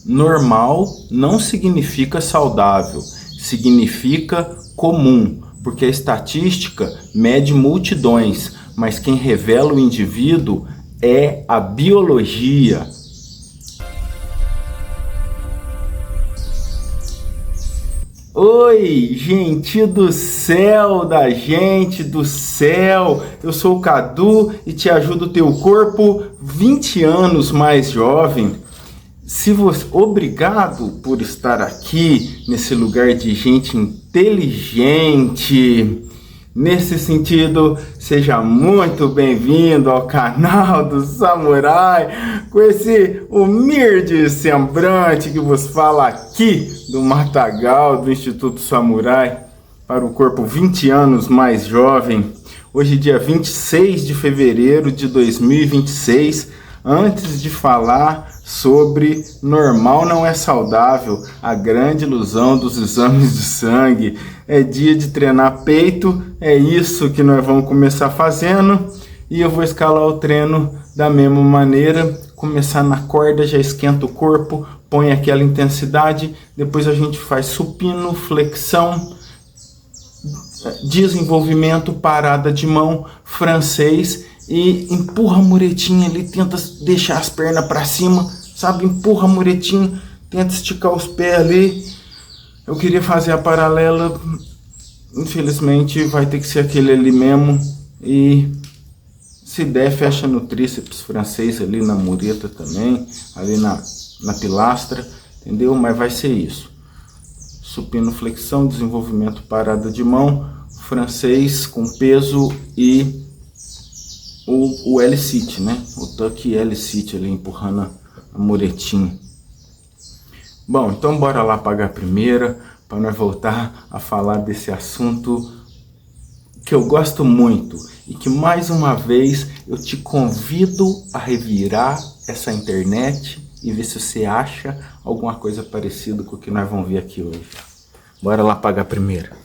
Normal não significa saudável, significa comum, porque a estatística mede multidões, mas quem revela o indivíduo é a biologia. Oi, gente do céu, da gente do céu, eu sou o Cadu e te ajudo teu corpo 20 anos mais jovem. Obrigado por estar aqui nesse lugar de gente inteligente. Nesse sentido, seja muito bem-vindo ao canal do Samurai, com esse humilde semblante que vos fala aqui do Matagal, do Instituto Samurai, para o corpo 20 anos mais jovem. Hoje, dia 26 de fevereiro de 2026, antes de falar sobre normal não é saudável, a grande ilusão dos exames de sangue, é dia de treinar peito, é isso que nós vamos começar fazendo, e eu vou escalar o treino da mesma maneira, começar na corda, já esquenta o corpo, põe aquela intensidade, depois a gente faz supino, flexão, desenvolvimento, parada de mão, francês, e empurra a muretinha ali, tenta deixar as pernas para cima, sabe? Empurra a muretinha, tenta esticar os pés ali. Eu queria fazer a paralela, infelizmente vai ter que ser aquele ali mesmo. E se der, fecha no tríceps francês ali na mureta também, ali na pilastra, entendeu? Mas vai ser isso. Supino, flexão, desenvolvimento, parada de mão, francês com peso e o L-sit, né? O tuck L-sit ali empurrando a muretinha. Bom, então bora lá pagar a primeira para nós voltar a falar desse assunto que eu gosto muito e que mais uma vez eu te convido a revirar essa internet e ver se você acha alguma coisa parecida com o que nós vamos ver aqui hoje. Bora lá pagar a primeira.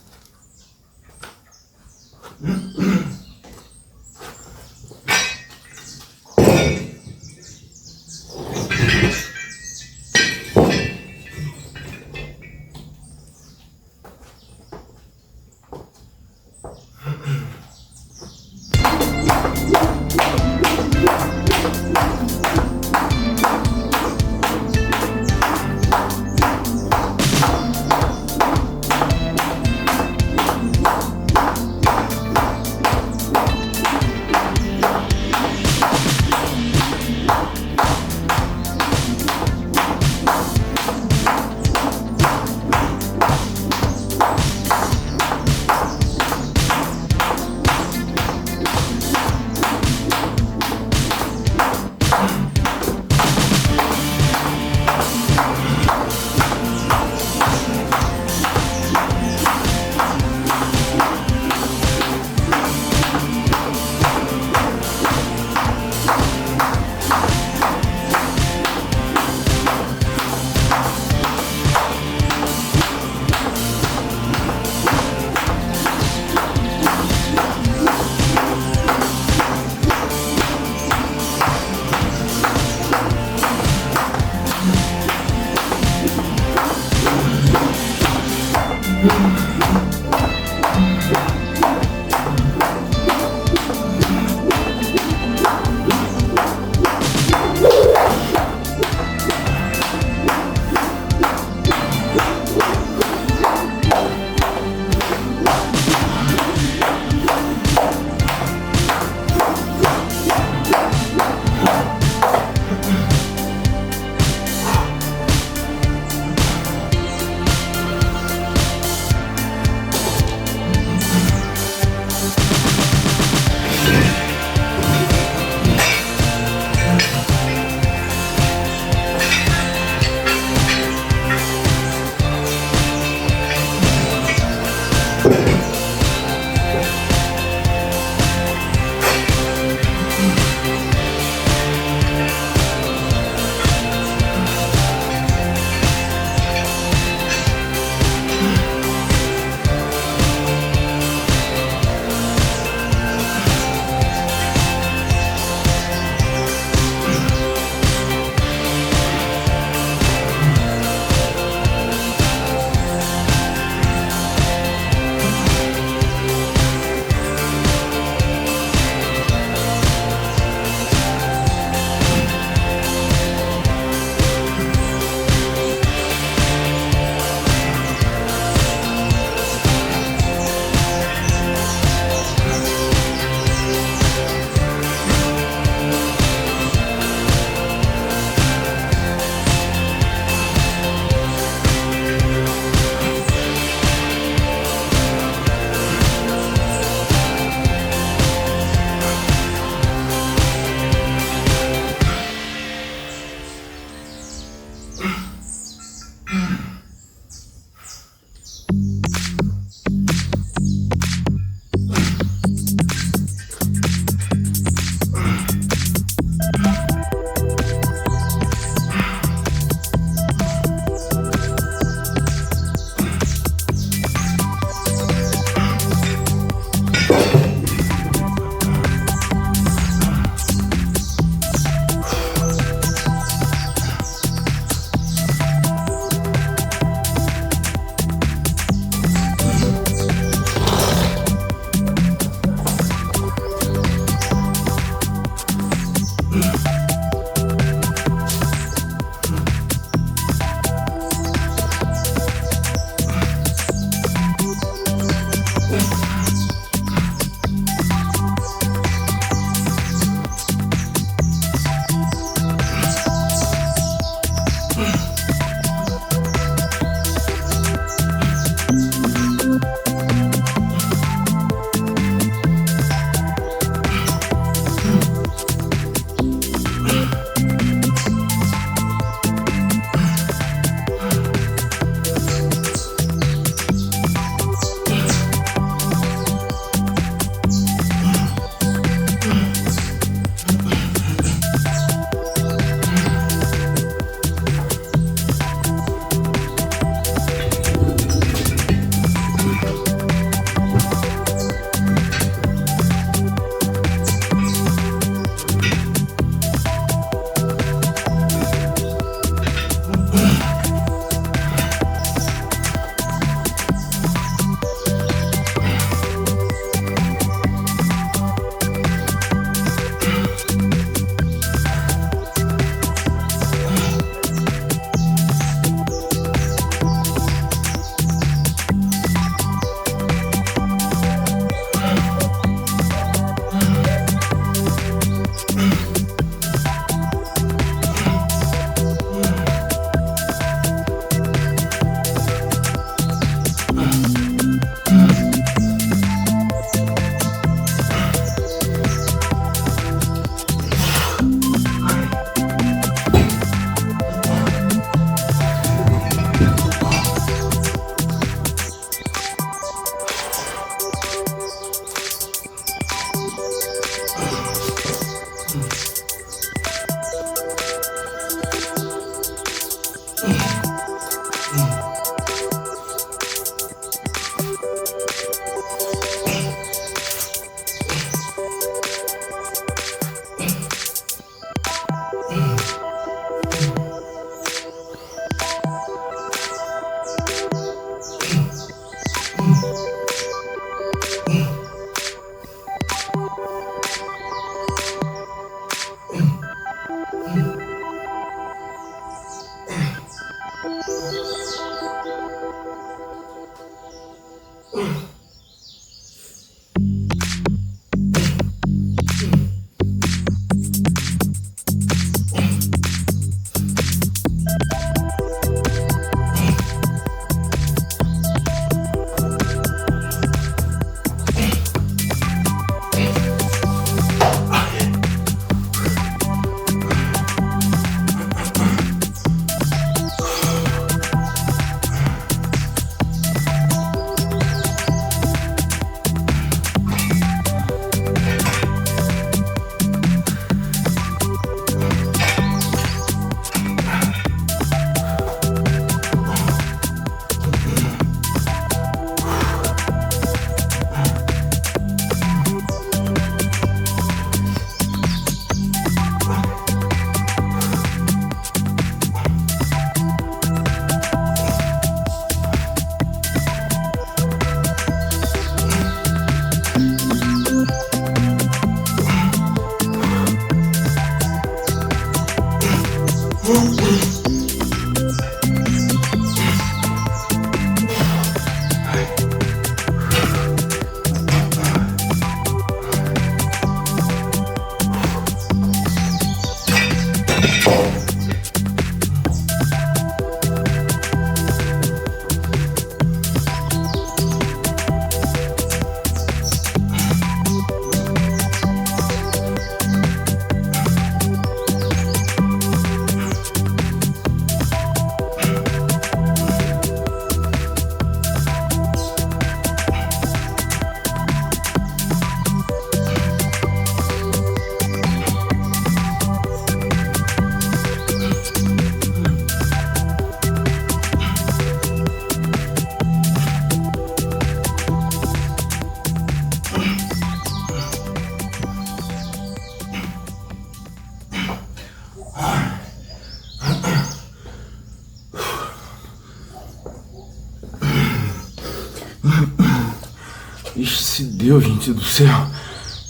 Ixi, se deu, gente do céu.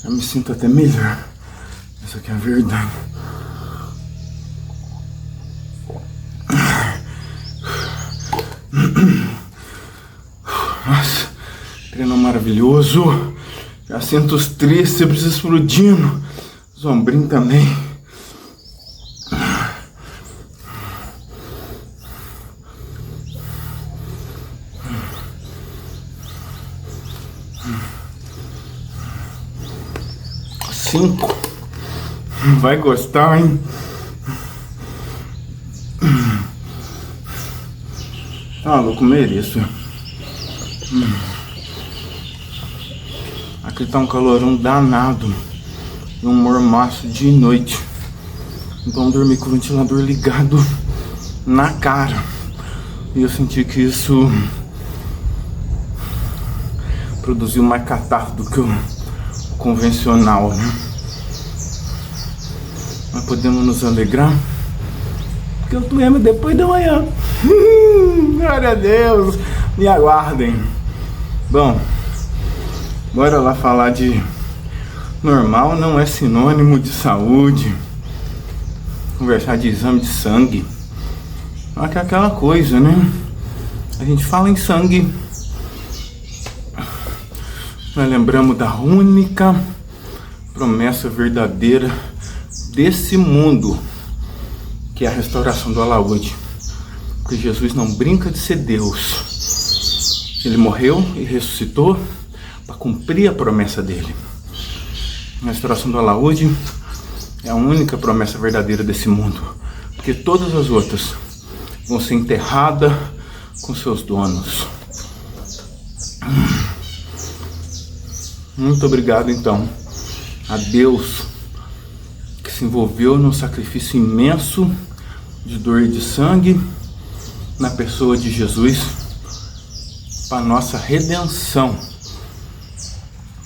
Eu me sinto até melhor. Essa aqui é a verdade. Nossa, treino maravilhoso. Já sinto os tríceps explodindo. Os ombrinhos também. Cinco. Vai gostar, hein? Tá louco, mereço. Aqui tá um calorão danado e um mormaço de noite. Então dormi com o ventilador ligado na cara. E eu senti que isso produziu mais catarro do que o convencional, né? Mas podemos nos alegrar, porque eu doemos depois da manhã. Glória a Deus, me aguardem. Bom, bora lá falar de normal não é sinônimo de saúde. Conversar de exame de sangue. Só que é aquela coisa, né? A gente fala em sangue, nós lembramos da única promessa verdadeira desse mundo, que é a restauração do alaúde. Porque Jesus não brinca de ser Deus. Ele morreu e ressuscitou para cumprir a promessa dele. A restauração do alaúde é a única promessa verdadeira desse mundo, porque todas as outras vão ser enterradas com seus donos. Muito obrigado, então, a Deus que se envolveu num sacrifício imenso de dor e de sangue na pessoa de Jesus para nossa redenção.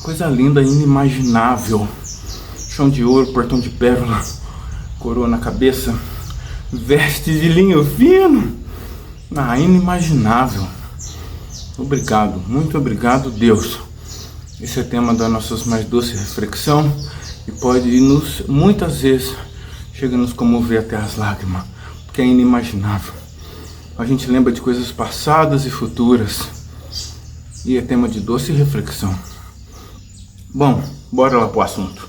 Coisa linda, inimaginável. Chão de ouro, portão de pérola, coroa na cabeça, veste de linho fino. Inimaginável. Obrigado, muito obrigado, Deus. Esse é o tema da nossa mais doce reflexão e pode nos, muitas vezes, chega a nos comover até as lágrimas, porque é inimaginável. A gente lembra de coisas passadas e futuras e é tema de doce reflexão. Bom, bora lá pro assunto.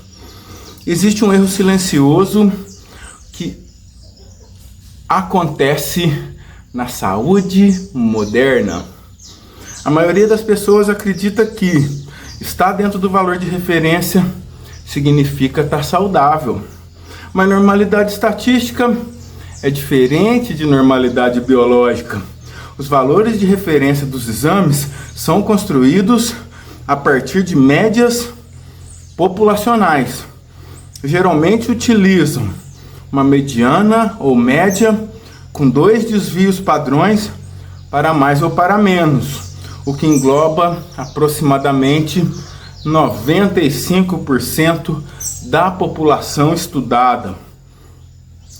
Existe um erro silencioso que acontece na saúde moderna. A maioria das pessoas acredita que estar dentro do valor de referência significa estar saudável. Mas normalidade estatística é diferente de normalidade biológica. Os valores de referência dos exames são construídos a partir de médias populacionais. Geralmente utilizam uma mediana ou média com 2 desvios padrões para mais ou para menos, o que engloba aproximadamente 95% da população estudada.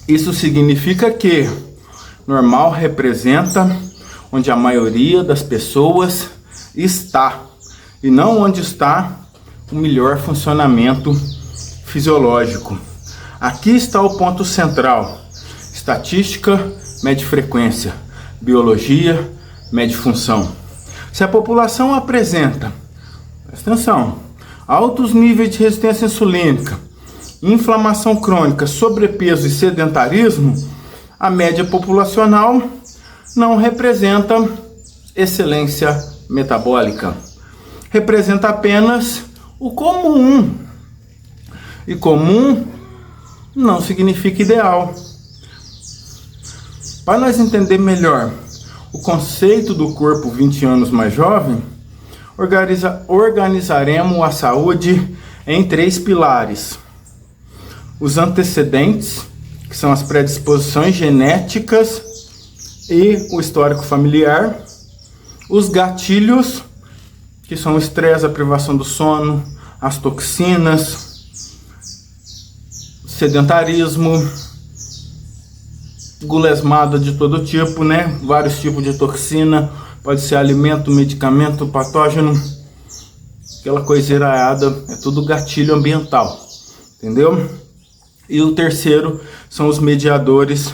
Isso significa que normal representa onde a maioria das pessoas está e não onde está o melhor funcionamento fisiológico. Aqui está o ponto central: estatística mede frequência, biologia mede função. Se a população apresenta, presta atenção, altos níveis de resistência insulínica, inflamação crônica, sobrepeso e sedentarismo, a média populacional não representa excelência metabólica. Representa apenas o comum. E comum não significa ideal. Para nós entender melhor o conceito do corpo 20 anos mais jovem, organizaremos a saúde em 3 pilares. Os antecedentes, que são as predisposições genéticas e o histórico familiar. Os gatilhos, que são o estresse, a privação do sono, as toxinas, sedentarismo, gulesmada de todo tipo, né? Vários tipos de toxina, pode ser alimento, medicamento, patógeno, aquela coiseira aiada, é tudo gatilho ambiental, entendeu? E o terceiro são os mediadores,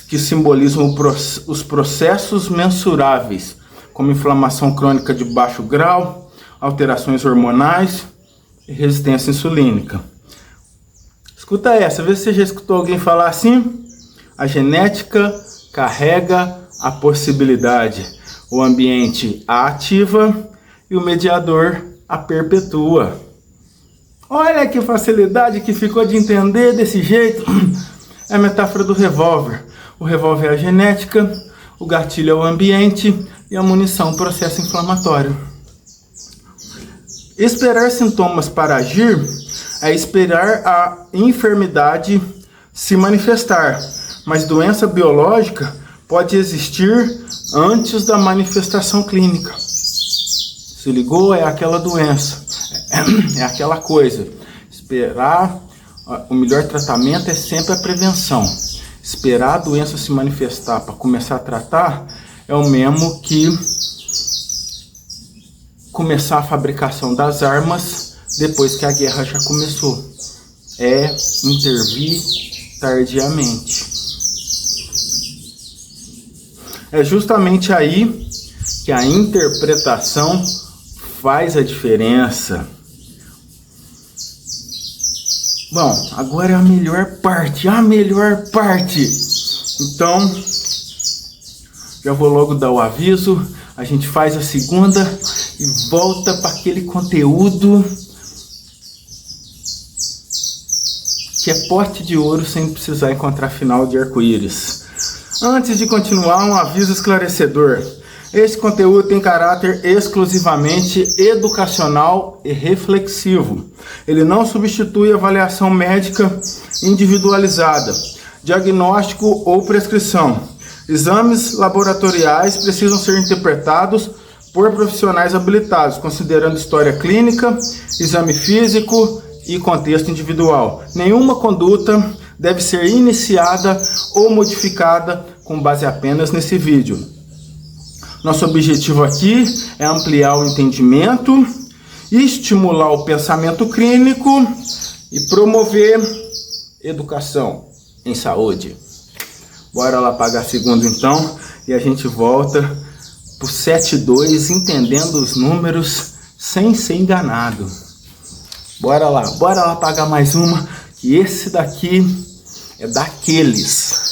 que simbolizam os processos mensuráveis, como inflamação crônica de baixo grau, alterações hormonais e resistência insulínica. Escuta essa, vê se você já escutou alguém falar assim. A genética carrega a possibilidade, o ambiente a ativa e o mediador a perpetua. Olha que facilidade que ficou de entender desse jeito. É a metáfora do revólver. O revólver é a genética, o gatilho é o ambiente e a munição o processo inflamatório. Esperar sintomas para agir é esperar a enfermidade se manifestar, mas doença biológica pode existir antes da manifestação clínica. Se ligou? É aquela doença, é aquela coisa. Esperar, o melhor tratamento é sempre a prevenção. Esperar a doença se manifestar para começar a tratar é o mesmo que começar a fabricação das armas depois que a guerra já começou. É intervir tardiamente. É justamente aí que a interpretação faz a diferença. Bom, agora é a melhor parte. Então, já vou logo dar o aviso. A gente faz a segunda e volta para aquele conteúdo que é pote de ouro sem precisar encontrar final de arco-íris. Antes de continuar, um aviso esclarecedor. Esse conteúdo tem caráter exclusivamente educacional e reflexivo. Ele não substitui avaliação médica individualizada, diagnóstico ou prescrição. Exames laboratoriais precisam ser interpretados por profissionais habilitados, considerando história clínica, exame físico e contexto individual. Nenhuma conduta deve ser iniciada ou modificada com base apenas nesse vídeo. Nosso objetivo aqui é ampliar o entendimento, estimular o pensamento clínico e promover educação em saúde. Bora lá pagar segundo então e a gente volta pro 7.2, entendendo os números sem ser enganado. Bora lá pagar mais uma, que esse daqui é daqueles.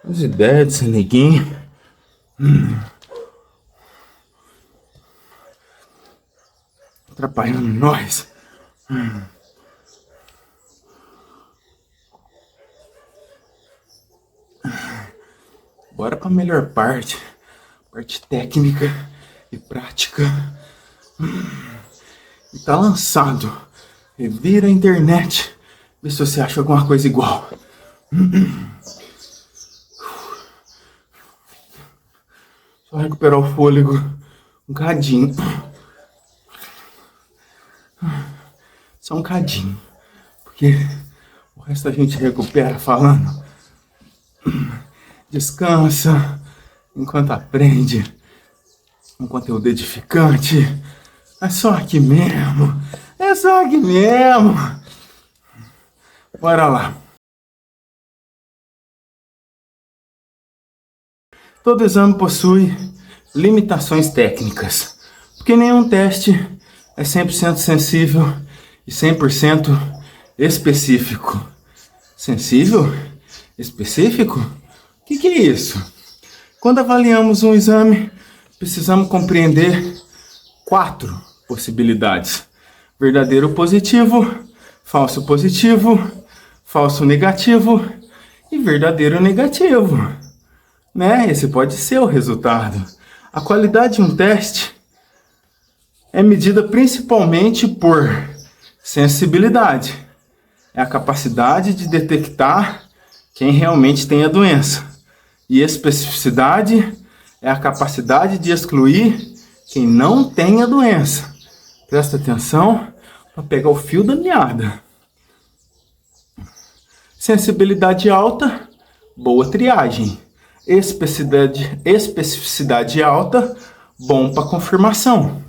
As ideias desse neguinho. Atrapalhando nós. Bora pra melhor parte. Parte técnica e prática. E tá lançado. Revira a internet. Vê se você acha alguma coisa igual. Só recuperar o fôlego um cadinho. Só um cadinho. Porque o resto a gente recupera falando. Descansa enquanto aprende. Um conteúdo edificante. É só aqui mesmo. É só aqui mesmo. Bora lá. Todo exame possui limitações técnicas, porque nenhum teste é 100% sensível e 100% específico. Sensível? Específico? O que é isso? Quando avaliamos um exame, precisamos compreender 4 possibilidades: verdadeiro positivo, falso positivo, falso negativo e verdadeiro negativo. Né? Esse pode ser o resultado. A qualidade de um teste é medida principalmente por sensibilidade. É a capacidade de detectar quem realmente tem a doença. E especificidade é a capacidade de excluir quem não tem a doença. Presta atenção para pegar o fio da meada. Sensibilidade alta, boa triagem. Especificidade alta, bom para confirmação.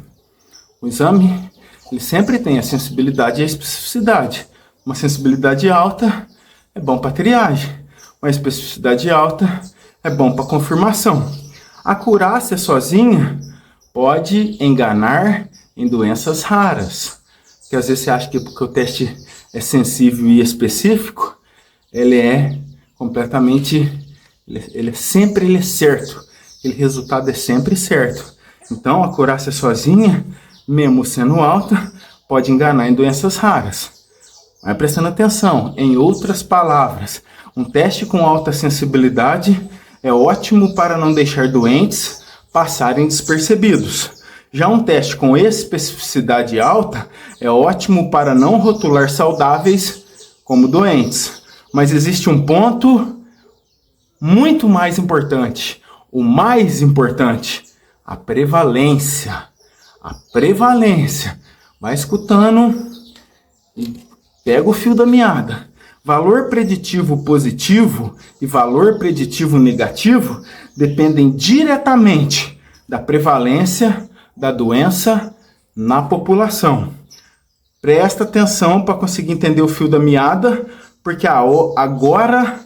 O exame, ele sempre tem a sensibilidade e a especificidade. Uma sensibilidade alta é bom para triagem. Uma especificidade alta é bom para confirmação. A acurácia sozinha pode enganar em doenças raras. Porque às vezes você acha que porque o teste é sensível e específico, ele é completamente... Ele é certo. Aquele resultado é sempre certo. Então, a acurácia sozinha, mesmo sendo alta, pode enganar em doenças raras. Vai prestando atenção. Em outras palavras, um teste com alta sensibilidade é ótimo para não deixar doentes passarem despercebidos. Já um teste com especificidade alta é ótimo para não rotular saudáveis como doentes. Mas existe um ponto muito mais importante, o mais importante, a prevalência. A prevalência. Vai escutando e pega o fio da meada. Valor preditivo positivo e valor preditivo negativo dependem diretamente da prevalência da doença na população. Presta atenção para conseguir entender o fio da meada, porque agora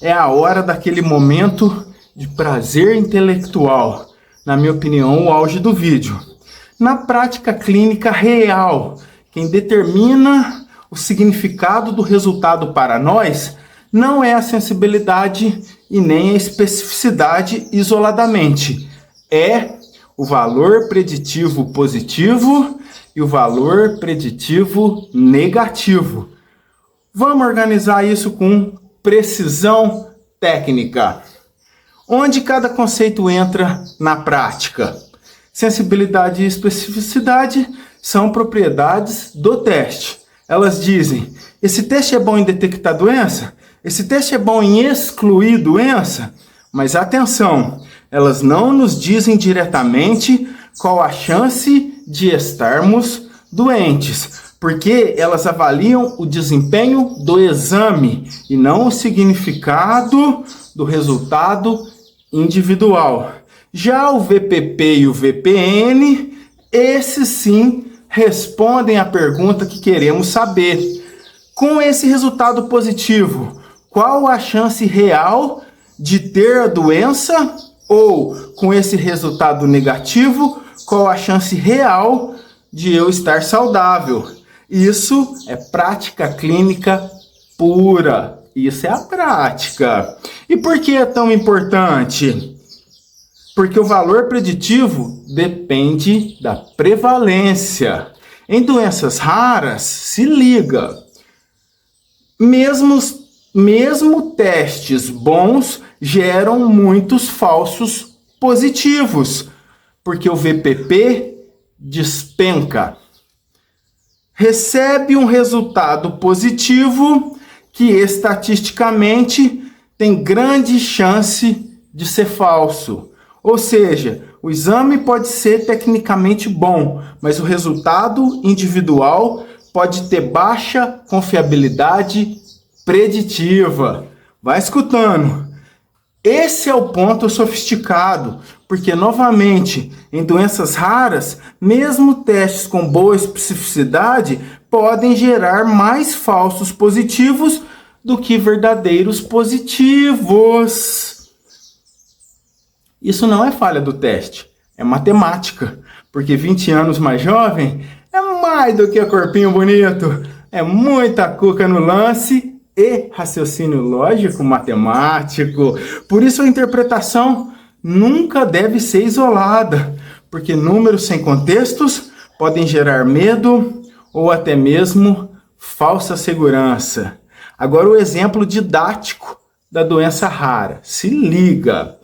é a hora daquele momento de prazer intelectual. Na minha opinião, o auge do vídeo. Na prática clínica real, quem determina o significado do resultado para nós não é a sensibilidade e nem a especificidade isoladamente. É o valor preditivo positivo e o valor preditivo negativo. Vamos organizar isso com precisão técnica. Onde cada conceito entra na prática? Sensibilidade e especificidade são propriedades do teste. Elas dizem, esse teste é bom em detectar doença? Esse teste é bom em excluir doença? Mas atenção, elas não nos dizem diretamente qual a chance de estarmos doentes, porque elas avaliam o desempenho do exame e não o significado do resultado individual. Já o VPP e o VPN, esses sim respondem à pergunta que queremos saber. Com esse resultado positivo, qual a chance real de ter a doença? Ou com esse resultado negativo, qual a chance real de eu estar saudável? Isso é prática clínica pura. Isso é a prática. E por que é tão importante? Porque o valor preditivo depende da prevalência. Em doenças raras, se liga, mesmo testes bons geram muitos falsos positivos, porque o VPP despenca. Recebe um resultado positivo que estatisticamente tem grande chance de ser falso. Ou seja, o exame pode ser tecnicamente bom, mas o resultado individual pode ter baixa confiabilidade preditiva. Vai escutando. Esse é o ponto sofisticado, porque, novamente, em doenças raras, mesmo testes com boa especificidade podem gerar mais falsos positivos do que verdadeiros positivos. Isso não é falha do teste, é matemática, porque 20 anos mais jovem é mais do que corpinho bonito, é muita cuca no lance e raciocínio lógico matemático. Por isso a interpretação nunca deve ser isolada, porque números sem contextos podem gerar medo ou até mesmo falsa segurança. Agora o exemplo didático da doença rara. Se liga.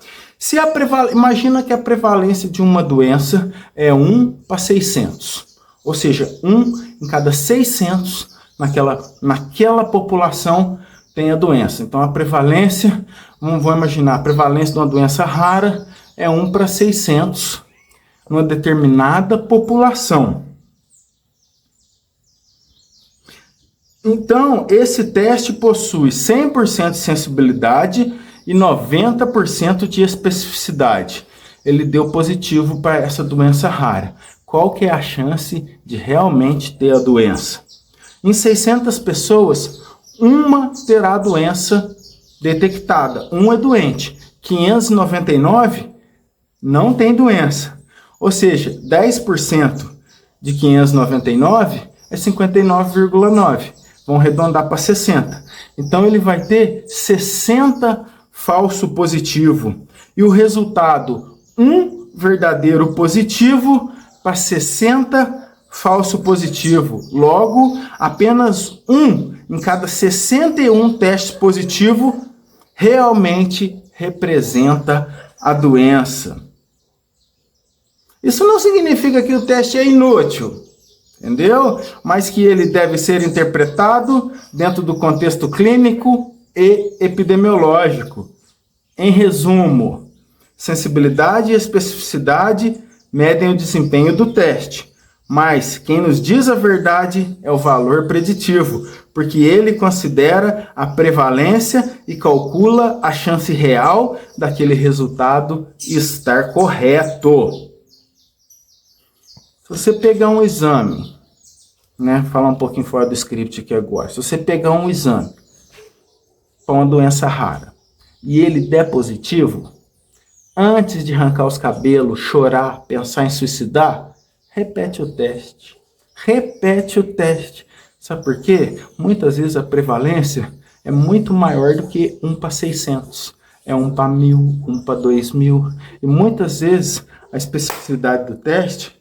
Imagina que a prevalência de uma doença é 1 para 600. Ou seja, 1 em cada 600 naquela população tem a doença. Então a prevalência, vamos imaginar, a prevalência de uma doença rara é 1 para 600 numa determinada população. Então, esse teste possui 100% de sensibilidade e 90% de especificidade. Ele deu positivo para essa doença rara. Qual que é a chance de realmente ter a doença? Em 600 pessoas, uma terá a doença detectada. Um é doente. 599 não tem doença. Ou seja, 10% de 599 é 59,9. Vamos arredondar para 60. Então ele vai ter 60 falso positivo. E o resultado, um verdadeiro positivo para 60 falso positivo. Logo, apenas um em cada 61 testes positivos realmente representa a doença. Isso não significa que o teste é inútil, entendeu? Mas que ele deve ser interpretado dentro do contexto clínico e epidemiológico. Em resumo, sensibilidade e especificidade medem o desempenho do teste, mas quem nos diz a verdade é o valor preditivo, porque ele considera a prevalência e calcula a chance real daquele resultado estar correto. Se você pegar um exame, falar um pouquinho fora do script aqui agora, se você pegar um exame para uma doença rara e ele der positivo, antes de arrancar os cabelos, chorar, pensar em suicidar, repete o teste. Repete o teste. Sabe por quê? Muitas vezes a prevalência é muito maior do que 1 para 600. É 1 para 1.000, 1 para 2.000. E muitas vezes a especificidade do teste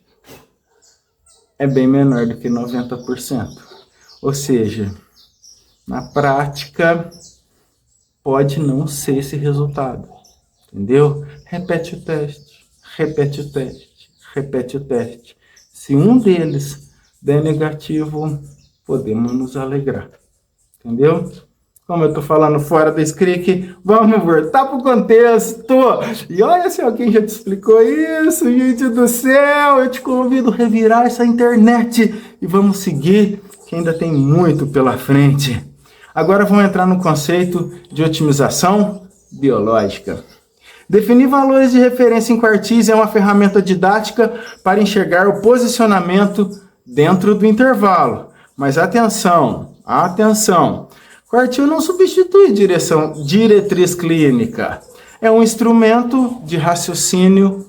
é bem menor do que 90%. Ou seja, na prática, pode não ser esse resultado. Entendeu? Repete o teste, repete o teste, repete o teste. Se um deles der negativo, podemos nos alegrar. Entendeu? Como eu tô falando fora do script, vamos voltar pro contexto. E olha se alguém já te explicou isso, gente do céu. Eu te convido a revirar essa internet e vamos seguir, que ainda tem muito pela frente. Agora vamos entrar no conceito de otimização biológica. Definir valores de referência em quartis é uma ferramenta didática para enxergar o posicionamento dentro do intervalo. Mas atenção, atenção! Quartil não substitui diretriz clínica. É um instrumento de raciocínio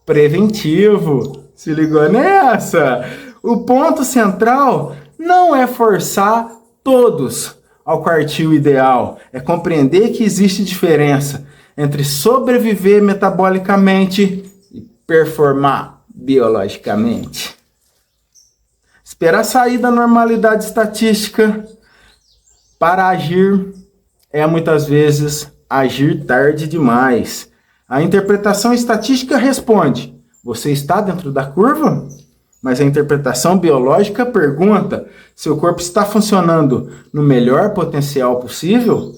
preventivo. Se ligou nessa? O ponto central não é forçar todos, ao quartil ideal. É compreender que existe diferença entre sobreviver metabolicamente e performar biologicamente. Esperar sair da normalidade estatística para agir é muitas vezes agir tarde demais. A interpretação estatística responde: você está dentro da curva? Mas a interpretação biológica pergunta: seu corpo está funcionando no melhor potencial possível?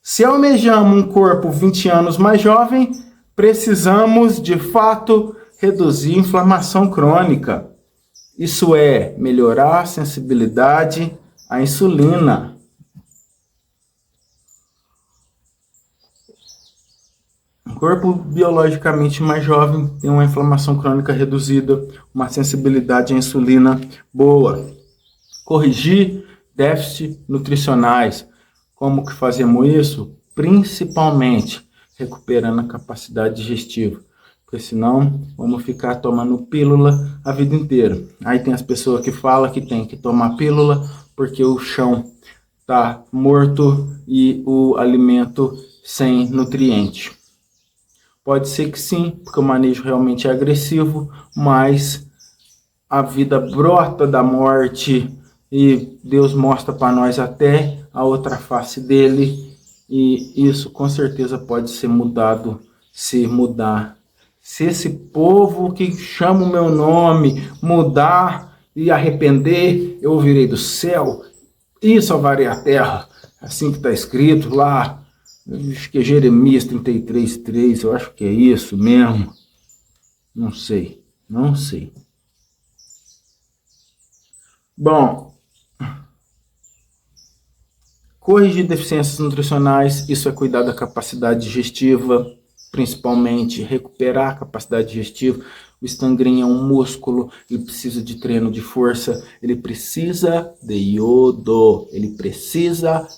Se almejamos um corpo 20 anos mais jovem, precisamos, de fato, reduzir a inflamação crônica. Isso é, melhorar a sensibilidade à insulina. Um corpo biologicamente mais jovem tem uma inflamação crônica reduzida, uma sensibilidade à insulina boa. Corrigir déficits nutricionais. Como que fazemos isso? Principalmente recuperando a capacidade digestiva. Porque senão vamos ficar tomando pílula a vida inteira. Aí tem as pessoas que falam que tem que tomar pílula porque o chão está morto e o alimento sem nutriente. Pode ser que sim, porque o manejo realmente é agressivo, mas a vida brota da morte e Deus mostra para nós até a outra face dele, e isso com certeza pode ser mudado se mudar. Se esse povo que chama o meu nome mudar e arrepender, eu ouvirei do céu e salvarei a terra. Assim que está escrito lá, acho que é Jeremias 33:3, eu acho que é isso mesmo. Não sei. Bom, corrigir deficiências nutricionais, isso é cuidar da capacidade digestiva, principalmente recuperar a capacidade digestiva. O estangrim é um músculo, ele precisa de treino de força, ele precisa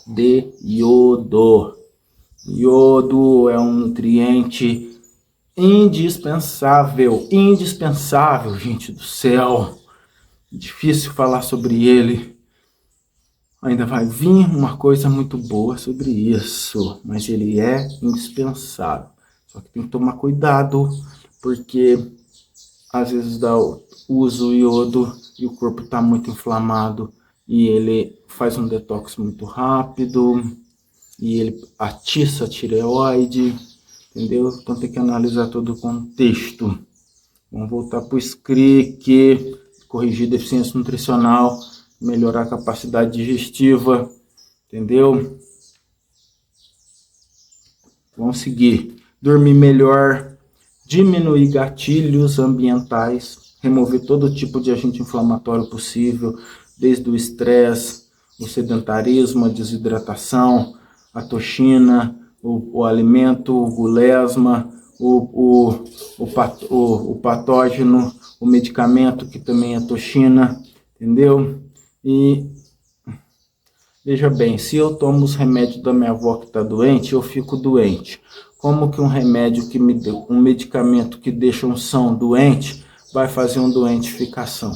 de iodo, Iodo é um nutriente indispensável, gente do céu. Difícil falar sobre ele. Ainda vai vir uma coisa muito boa sobre isso, mas ele é indispensável. Só que tem que tomar cuidado, porque às vezes usa o iodo e o corpo está muito inflamado e ele faz um detox muito rápido e ele atiça a tireoide, entendeu? Então tem que analisar todo o contexto. Vamos voltar para o SCRIC, corrigir deficiência nutricional, melhorar a capacidade digestiva, entendeu? Vamos seguir. Dormir melhor, diminuir gatilhos ambientais, remover todo tipo de agente inflamatório possível, desde o estresse, o sedentarismo, a desidratação, a toxina, o alimento, o gulesma, o patógeno, o medicamento que também é toxina, entendeu? E veja bem, se eu tomo os remédios da minha avó que está doente, eu fico doente. Como que um remédio que me deu, um medicamento que deixa um são doente, vai fazer uma doentificação?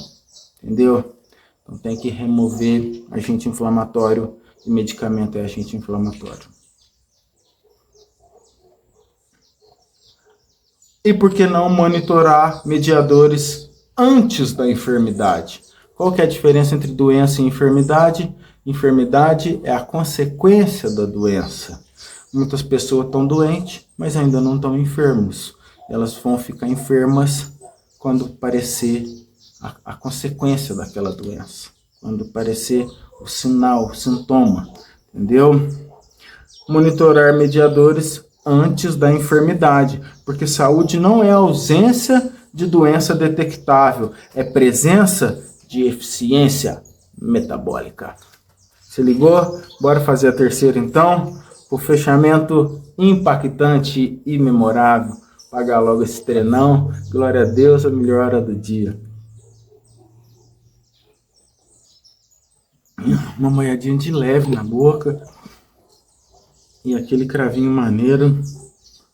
Entendeu? Então tem que remover agente inflamatório, e medicamento é agente inflamatório. E por que não monitorar mediadores antes da enfermidade? Qual que é a diferença entre doença e enfermidade? Enfermidade é a consequência da doença. Muitas pessoas estão doentes, mas ainda não estão enfermos. Elas vão ficar enfermas quando aparecer a consequência daquela doença. Quando aparecer o sinal, o sintoma, entendeu? Monitorar mediadores antes da enfermidade, porque saúde não é ausência de doença detectável, é presença de eficiência metabólica. Se ligou? Bora fazer a terceira então? O fechamento impactante e memorável. Pagar logo esse treinão. Glória a Deus, a melhor hora do dia. Uma molhadinha de leve na boca. E aquele cravinho maneiro.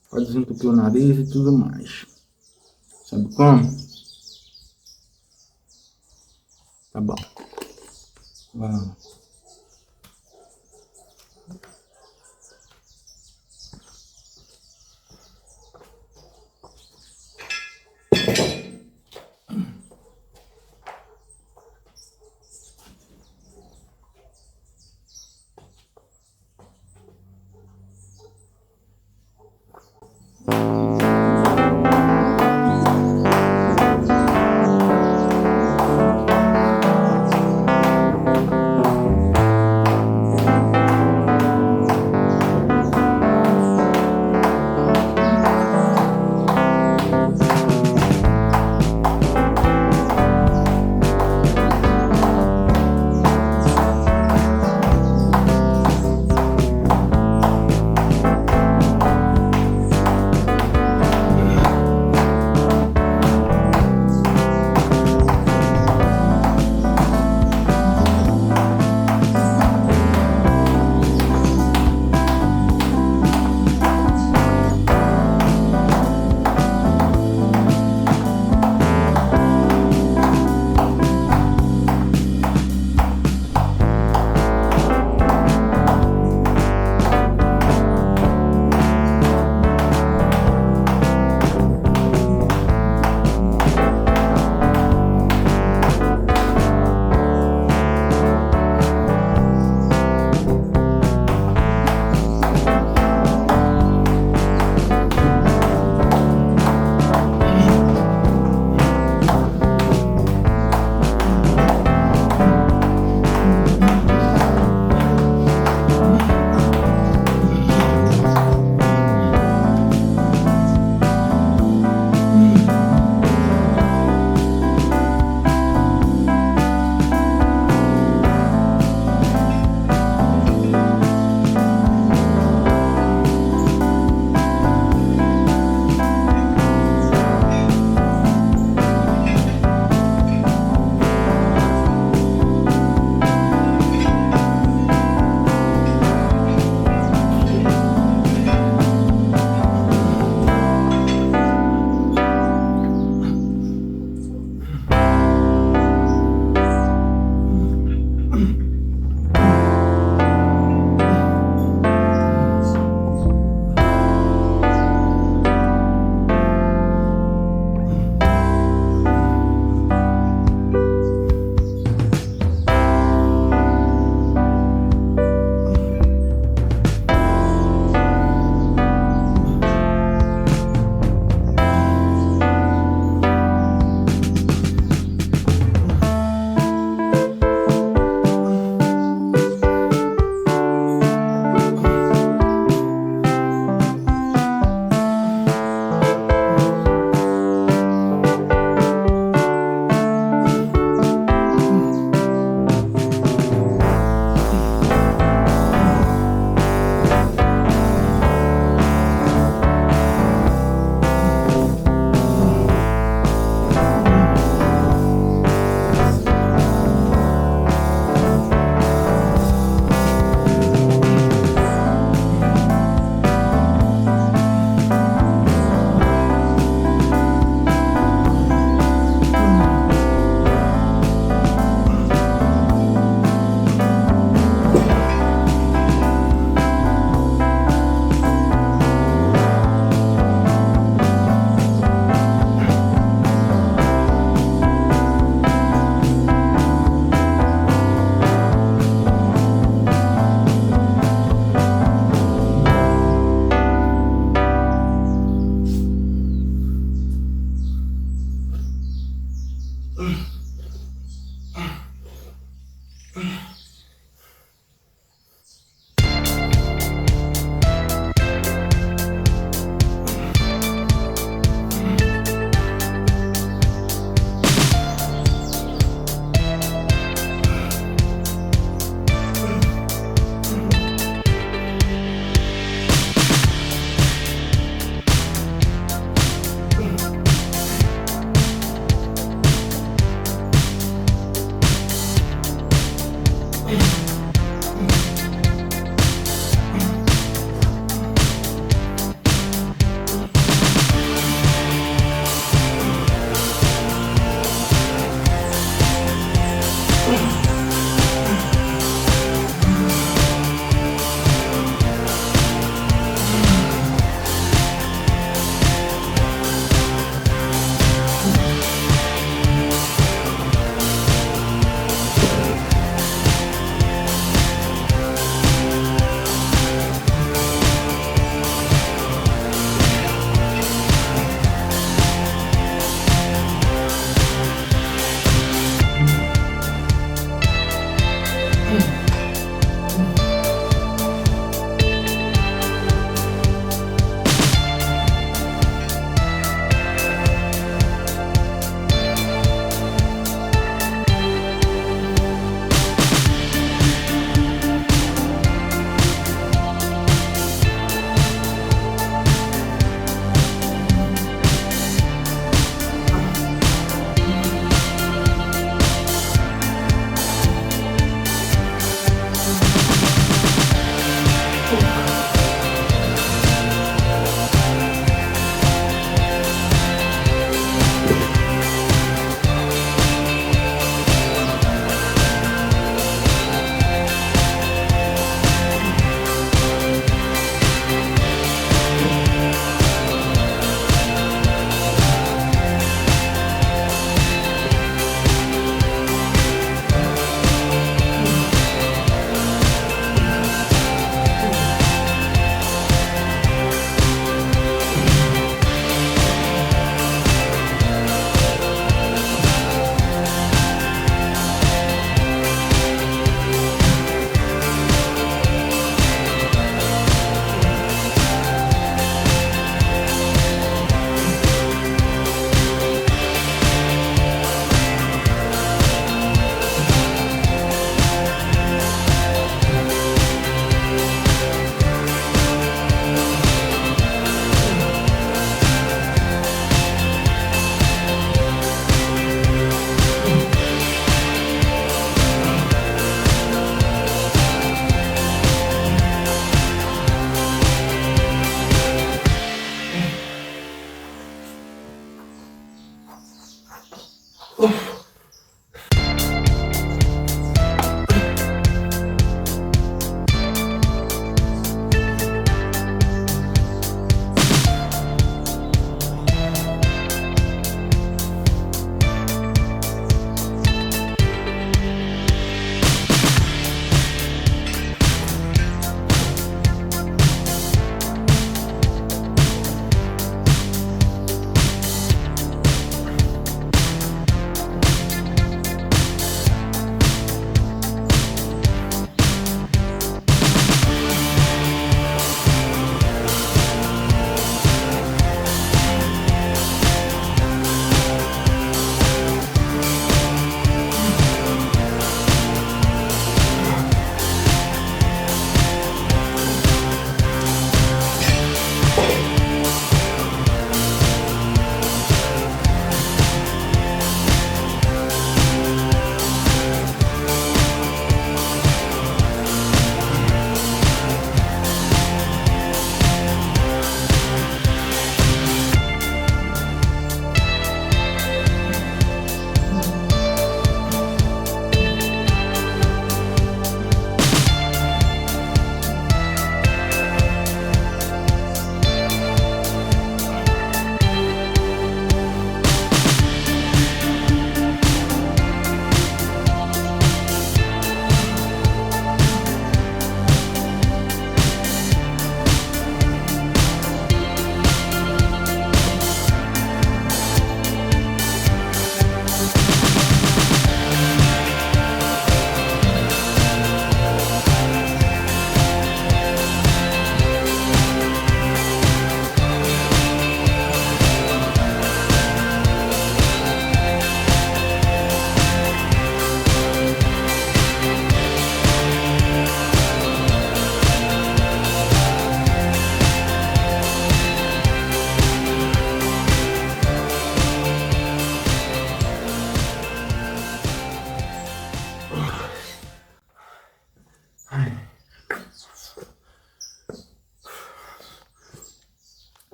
Pode desentupir o nariz e tudo mais. Sabe como? Tá bom. Vamos.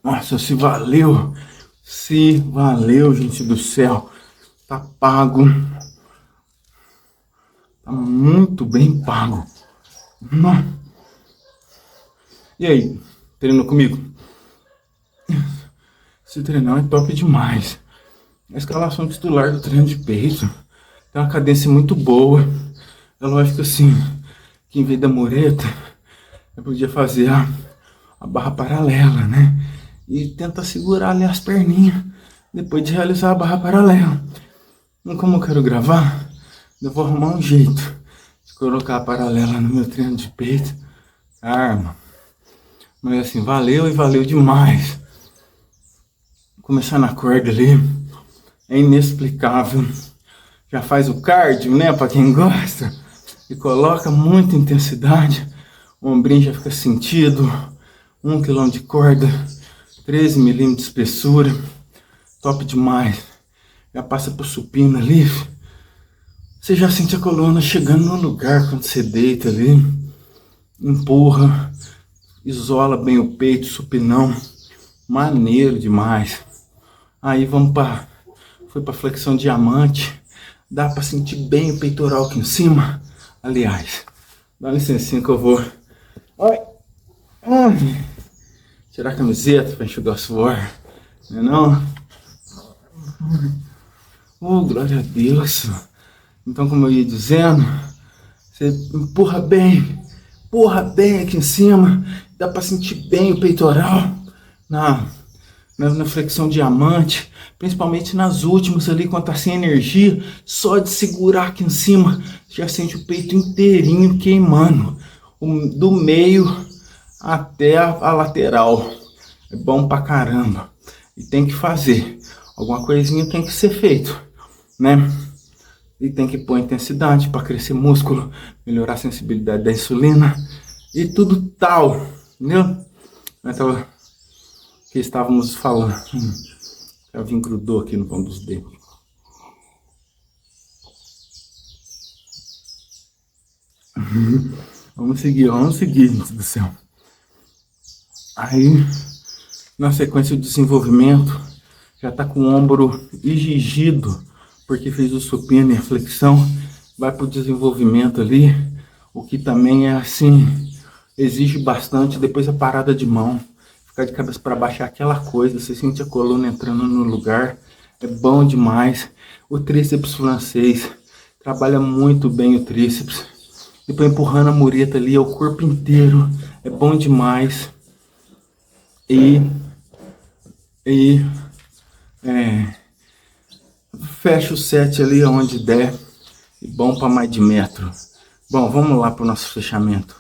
Nossa, se valeu. Se valeu, gente do céu. Tá pago. Tá muito bem pago. E aí, treinou comigo? Esse treinão é top demais. A escalação titular do treino de peito tem uma cadência muito boa. É lógico assim, que em vez da mureta, eu podia fazer a barra paralela, né? E tentar segurar ali as perninhas depois de realizar a barra paralela. E como eu quero gravar, eu vou arrumar um jeito de colocar a paralela no meu treino de peito. Arma. Mas assim, valeu e valeu demais. Começar na corda ali é inexplicável. Já faz o cardio, né? Pra quem gosta. E coloca muita intensidade. O ombrinho já fica sentido. 1 kg de corda. 13 milímetros de espessura. Top demais. Já passa pro supino ali. Você já sente a coluna chegando no lugar quando você deita ali. Empurra. Isola bem o peito, supinão. Maneiro demais. Aí vamos para... Foi para flexão diamante. Dá para sentir bem o peitoral aqui em cima. Aliás, dá licencinha que eu vou... Tirar a camiseta para enxugar o suor. Não é não? Oh, glória a Deus. Então, como eu ia dizendo, você empurra bem aqui em cima. Dá para sentir bem o peitoral na flexão diamante, principalmente nas últimas ali, quando tá sem energia, só de segurar aqui em cima, já sente o peito inteirinho queimando, do meio até a lateral. É bom pra caramba. E tem que fazer. Alguma coisinha tem que ser feito, né? E tem que pôr intensidade para crescer músculo, melhorar a sensibilidade da insulina e tudo tal, entendeu? Então, que estávamos falando. Já vim grudou aqui no pão dos dedos. Vamos seguir, gente do céu. Aí, na sequência do desenvolvimento, já tá com o ombro exigido, porque fez o supino e a flexão, vai pro desenvolvimento ali, o que também é assim, exige bastante. Depois a parada de mão, ficar de cabeça para baixo é aquela coisa, você sente a coluna entrando no lugar, é bom demais. O tríceps francês, trabalha muito bem o tríceps, depois empurrando a mureta ali, é o corpo inteiro, é bom demais. Fecha o set ali onde der, e bom para mais de metro. Bom, vamos lá para o nosso fechamento.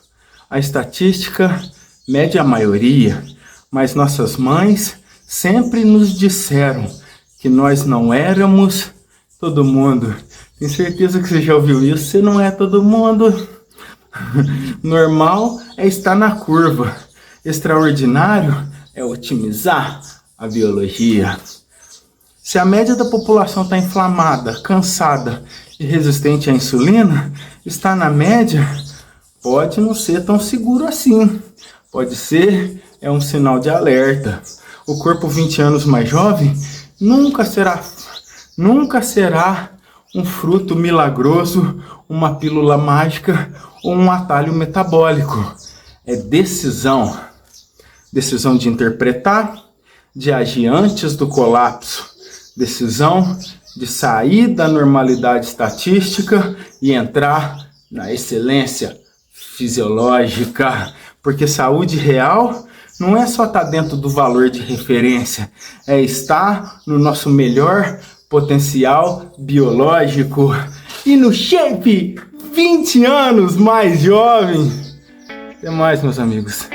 A estatística mede a maioria, mas nossas mães sempre nos disseram que nós não éramos todo mundo. Tenho certeza que você já ouviu isso, você não é todo mundo. Normal é estar na curva. Extraordinário é otimizar a biologia. Se a média da população está inflamada, cansada e resistente à insulina, está na média, pode não ser tão seguro assim. Pode ser, é um sinal de alerta. O corpo 20 anos mais jovem nunca será um fruto milagroso, uma pílula mágica ou um atalho metabólico. É decisão. Decisão de interpretar, de agir antes do colapso. Decisão de sair da normalidade estatística e entrar na excelência fisiológica. Porque saúde real não é só estar dentro do valor de referência, é estar no nosso melhor potencial biológico e no shape 20 anos mais jovem. Até mais, meus amigos.